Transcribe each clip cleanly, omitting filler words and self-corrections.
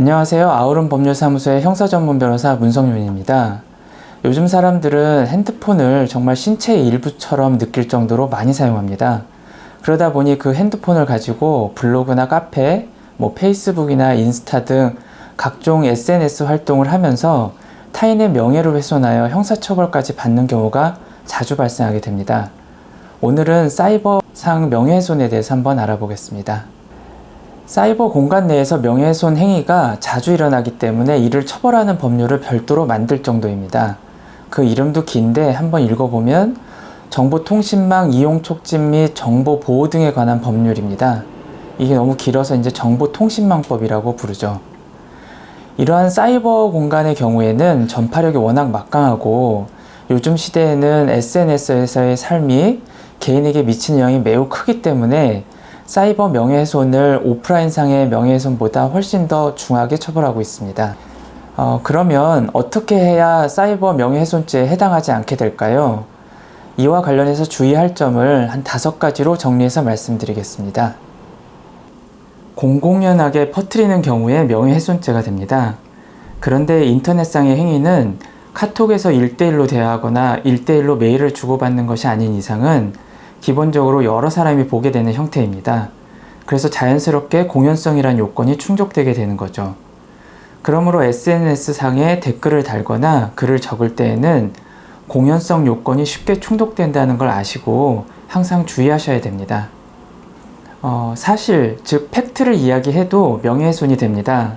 안녕하세요. 아우름 법률사무소의 형사전문 변호사 문성윤입니다. 요즘 사람들은 핸드폰을 정말 신체의 일부처럼 느낄 정도로 많이 사용합니다. 그러다 보니 그 핸드폰을 가지고 블로그나 카페, 페이스북이나 인스타 등 각종 SNS 활동을 하면서 타인의 명예를 훼손하여 형사처벌까지 받는 경우가 자주 발생하게 됩니다. 오늘은 사이버상 명예훼손에 대해서 한번 알아보겠습니다. 사이버 공간 내에서 명예훼손 행위가 자주 일어나기 때문에 이를 처벌하는 법률을 별도로 만들 정도입니다. 그 이름도 긴데 한번 읽어보면 정보통신망 이용 촉진 및 정보 보호 등에 관한 법률입니다. 이게 너무 길어서 이제 정보통신망법이라고 부르죠. 이러한 사이버 공간의 경우에는 전파력이 워낙 막강하고 요즘 시대에는 SNS에서의 삶이 개인에게 미치는 영향이 매우 크기 때문에 사이버 명예훼손을 오프라인상의 명예훼손보다 훨씬 더 중하게 처벌하고 있습니다. 그러면 어떻게 해야 사이버 명예훼손죄에 해당하지 않게 될까요? 이와 관련해서 주의할 점을 한 5가지로 정리해서 말씀드리겠습니다. 공공연하게 퍼뜨리는 경우에 명예훼손죄가 됩니다. 그런데 인터넷상의 행위는 카톡에서 1대1로 대화하거나 1대1로 메일을 주고받는 것이 아닌 이상은 기본적으로 여러 사람이 보게 되는 형태입니다. 그래서 자연스럽게 공연성이란 요건이 충족되게 되는 거죠. 그러므로 SNS상에 댓글을 달거나 글을 적을 때에는 공연성 요건이 쉽게 충족된다는 걸 아시고 항상 주의하셔야 됩니다. 사실, 즉 팩트를 이야기해도 명예훼손이 됩니다.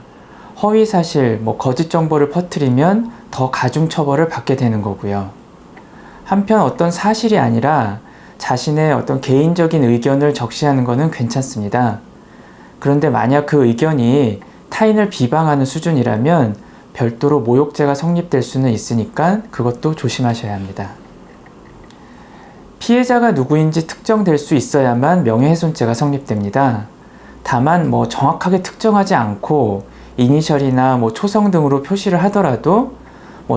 허위사실, 거짓 정보를 퍼뜨리면 더 가중 처벌을 받게 되는 거고요. 한편 어떤 사실이 아니라 자신의 어떤 개인적인 의견을 적시하는 것은 괜찮습니다. 그런데 만약 그 의견이 타인을 비방하는 수준이라면 별도로 모욕죄가 성립될 수는 있으니까 그것도 조심하셔야 합니다. 피해자가 누구인지 특정될 수 있어야만 명예훼손죄가 성립됩니다. 다만 정확하게 특정하지 않고 이니셜이나 초성 등으로 표시를 하더라도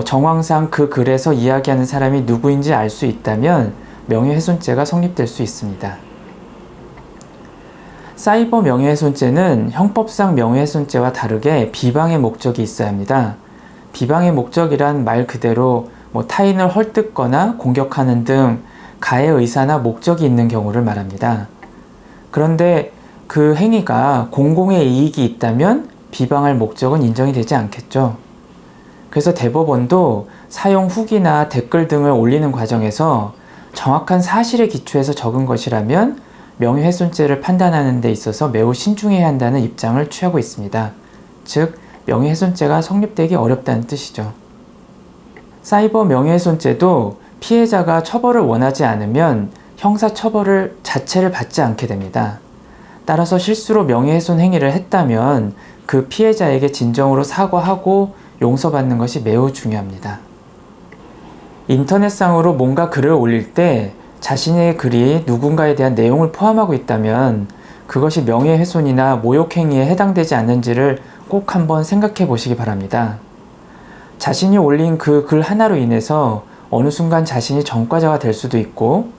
정황상 그 글에서 이야기하는 사람이 누구인지 알 수 있다면 명예훼손죄가 성립될 수 있습니다. 사이버 명예훼손죄는 형법상 명예훼손죄와 다르게 비방의 목적이 있어야 합니다. 비방의 목적이란 말 그대로 타인을 헐뜯거나 공격하는 등 가해 의사나 목적이 있는 경우를 말합니다. 그런데 그 행위가 공공의 이익이 있다면 비방할 목적은 인정이 되지 않겠죠. 그래서 대법원도 사용 후기나 댓글 등을 올리는 과정에서 정확한 사실에 기초해서 적은 것이라면 명예훼손죄를 판단하는 데 있어서 매우 신중해야 한다는 입장을 취하고 있습니다. 즉, 명예훼손죄가 성립되기 어렵다는 뜻이죠. 사이버 명예훼손죄도 피해자가 처벌을 원하지 않으면 형사처벌을 자체를 받지 않게 됩니다. 따라서 실수로 명예훼손 행위를 했다면 그 피해자에게 진정으로 사과하고 용서받는 것이 매우 중요합니다. 인터넷상으로 뭔가 글을 올릴 때 자신의 글이 누군가에 대한 내용을 포함하고 있다면 그것이 명예훼손이나 모욕행위에 해당되지 않는지를 꼭 한번 생각해 보시기 바랍니다. 자신이 올린 그 글 하나로 인해서 어느 순간 자신이 전과자가 될 수도 있고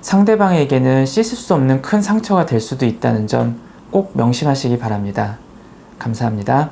상대방에게는 씻을 수 없는 큰 상처가 될 수도 있다는 점 꼭 명심하시기 바랍니다. 감사합니다.